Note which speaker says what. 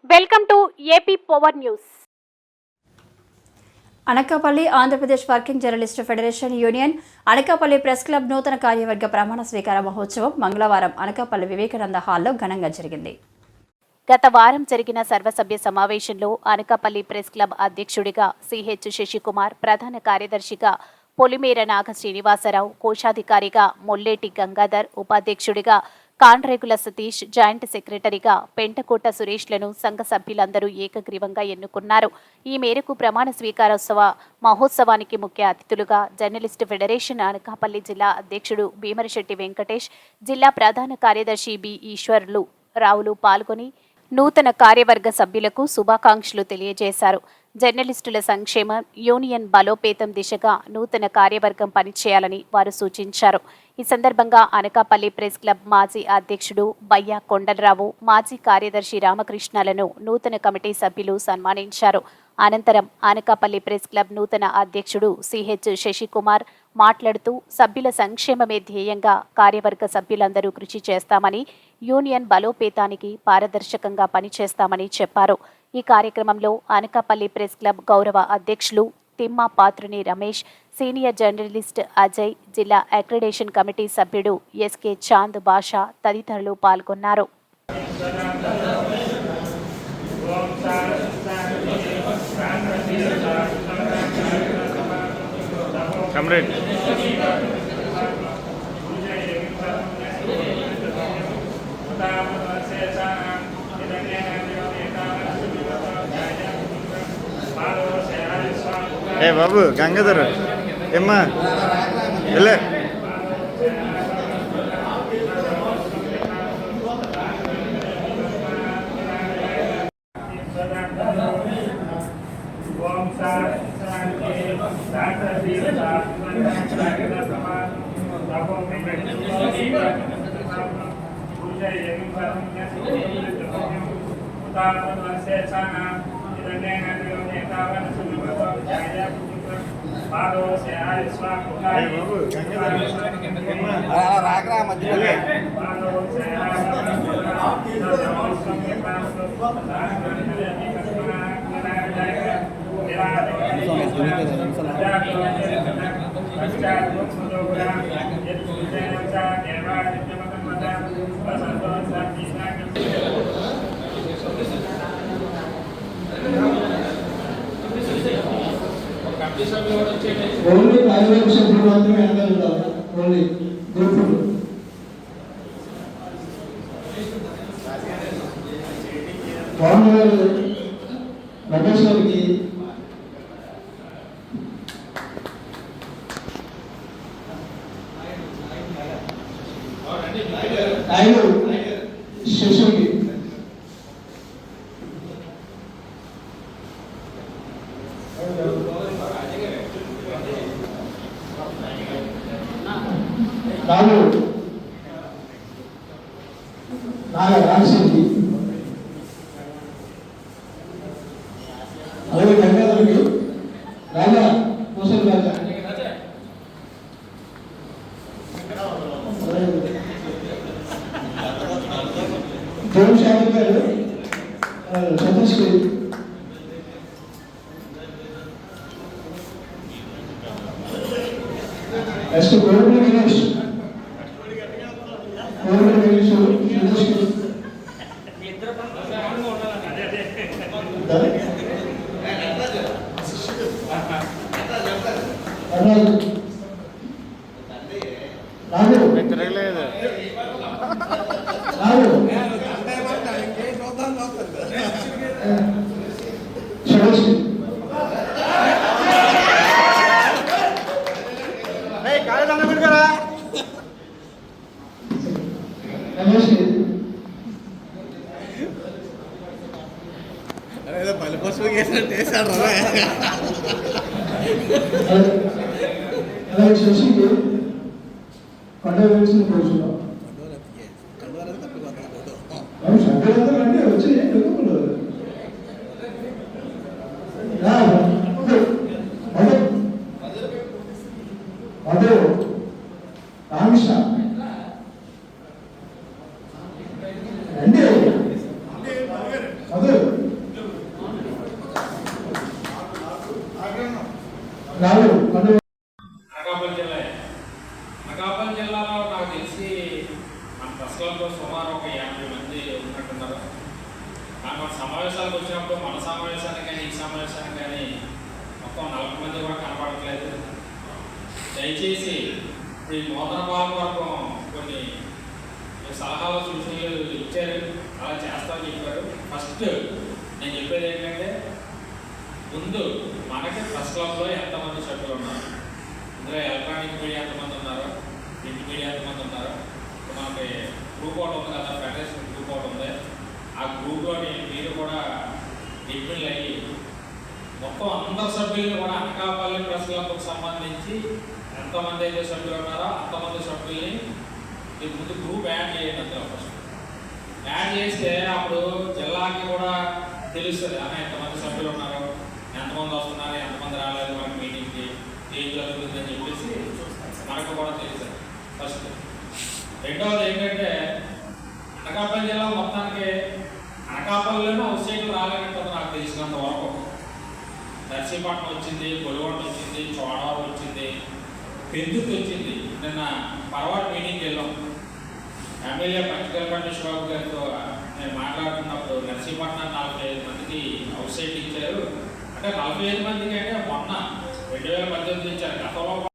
Speaker 1: Welcome to AP power news.
Speaker 2: Anakapalli Andhra Pradesh working journalist federation union Anakapalli press club నూతన కార్యవర్గ ప్రమాణ స్వీకార మహోత్సవం మంగళవారం అనకాపల్లి వివేకానంద హాల్లో ఘనంగా జరిగింది.
Speaker 1: గత వారం జరిగిన సర్వసభ్య సమావేశంలో అనకాపల్లి ప్రెస్ క్లబ్ అధ్యక్షుడిగా సిహెచ్ శశికుమార్, ప్రధాన కార్యదర్శిగా పొలిమేర నాగ శ్రీనివాసరావు, కోశాధికారిగా మొల్లేటి గంగాధర్, ఉపాధ్యక్షుడిగా కాండ్రేగుల సతీష్, జాయింట్ సెక్రటరీగా పెంటకోట సురేష్లను సంఘ సభ్యులందరూ ఏకగ్రీవంగా ఎన్నుకున్నారు. ఈ మేరకు ప్రమాణ స్వీకారోత్సవ మహోత్సవానికి ముఖ్య అతిథులుగా జర్నలిస్టు ఫెడరేషన్ అనకాపల్లి జిల్లా అధ్యక్షుడు భీమరశెట్టి వెంకటేష్, జిల్లా ప్రధాన కార్యదర్శి బి ఈశ్వర్లు రావులు పాల్గొని నూతన కార్యవర్గ సభ్యులకు శుభాకాంక్షలు తెలియజేశారు. జర్నలిస్టుల సంక్షేమం, యూనియన్ బలోపేతం దిశగా నూతన కార్యవర్గం పనిచేయాలని వారు సూచించారు. ఈ సందర్భంగా అనకాపల్లి ప్రెస్ క్లబ్ మాజీ అధ్యక్షుడు బయ్యా కొండలరావు, మాజీ కార్యదర్శి రామకృష్ణలను నూతన కమిటీ సభ్యులు సన్మానించారు. అనంతరం అనకాపల్లి ప్రెస్ క్లబ్ నూతన అధ్యక్షుడు సిహెచ్ శశికుమార్ మాట్లాడుతూ, సభ్యుల సంక్షేమమే ధ్యేయంగా కార్యవర్గ సభ్యులందరూ కృషి చేస్తామని, యూనియన్ బలోపేతానికి పారదర్శకంగా పనిచేస్తామని చెప్పారు. ఈ కార్యక్రమంలో అనకాపల్లి ప్రెస్ క్లబ్ గౌరవ అధ్యక్షులు తిమ్మ పాత్రుని రమేష్, సీనియర్ జర్నలిస్ట్ అజయ్, జిల్లా అక్రిడేషన్ కమిటీ సభ్యుడు ఎస్కే చాంద్ బాషా తదితరులు పాల్గొన్నారు.
Speaker 3: ఏ బాబు గంగాధర్ ఏమ్మా వెళ్ళే రాకరా మధ్య
Speaker 4: ఓన్లీ కార్యవర్గ సభ్యులు మాత్రమే వెనకాల ఓన్లీ గ్రూపులు. వామగారు రమేష్ గారికి ఆయన శశికి నాగ రాజశేఖి, అలాగే గంగాధర్కి రాజా కోసల్ రాజా, జోన్ షాఫీ గారు సతీష్కి, next gold Ganesh, gold Ganesh సురేష్కి, శశికి కొండ వేసిన కోరుచున్నాం. సభ్యులందరూ అంటే వచ్చి మధు రామకృష్ణ రండి మధు రావు పండుగ
Speaker 5: అనకాపల్లి జిల్లా. అనకాపల్లి జిల్లాలో నాకు తెలిసి మన ప్రెస్ క్లబ్లో సుమారు ఒక 50 మంది ఉన్నట్టున్నారు. కానీ మన సమావేశాలకు వచ్చినప్పుడు మన సమావేశానికి కానీ ఈ సమావేశానికి కానీ మొత్తం 40 మంది కూడా కనపడట్లేదు. దయచేసి ఈ నూతన పాలకవర్గం కొన్ని సలహాలు సూచనలు ఇచ్చారు, అలా చేస్తామని చెప్పారు. ఫస్ట్ నేను చెప్పేది ఏంటంటే, ముందు మనకి ప్రెస్ క్లబ్లో ఎంతమంది సభ్యులు ఉన్నారు, ఇందులో ఎలక్ట్రానిక్ మీడియా ఎంతమంది ఉన్నారు, ప్రింట్ మీడియా ఎంతమంది ఉన్నారు. మనకి గ్రూప్ ఒకటి ఉంది కదా, ఫెడరేషన్ గ్రూప్ ఒకటి ఉంది. ఆ గ్రూప్లోని మీరు కూడా డిగ్రీలు అయ్యి మొత్తం అందరు సభ్యులు కూడా అనకాపల్లి ప్రెస్ క్లబ్కు సంబంధించి ఎంతమంది అయితే సభ్యులు ఉన్నారో అంతమంది సభ్యుల్ని మీరు ముందు గ్రూప్ యాడ్ చేయండి. అందులో ఫస్ట్ యాడ్ చేస్తే అప్పుడు జిల్లాకి కూడా తెలుస్తుంది, అన్న ఎంతమంది సభ్యులు ఉన్నారు, ఎంతమంది వస్తున్నారు, ఎంతమంది రాలేదు మనకి మీటింగ్కి, ఏం జరుగుతుందని చెప్పేసి మనకు కూడా తెలుస్తుంది ఫస్ట్. రెండవది ఏంటంటే, అనకాపల్లి జిల్లా మొత్తానికి అనకాపల్లిలోనే అవుట్ సైడ్లు రాలేనంటుంది నాకు తెలిసినంత వరకు. నర్సీపట్నం వచ్చింది, కొలుగొండ వచ్చింది, చోడవరం వచ్చింది, పెందుకు వచ్చింది. నిన్న పరవాడు మీటింగ్కి వెళ్ళాం. ఎమ్మెల్యే పంచకల్పండి శివబాబు గారితో నేను మాట్లాడుతున్నప్పుడు నర్సీపట్నం 45 మందికి అవుట్ సైడ్ ఇచ్చారు. అంటే 45 మందికి అంటే మొన్న 2018 ఇచ్చారు. గతంలో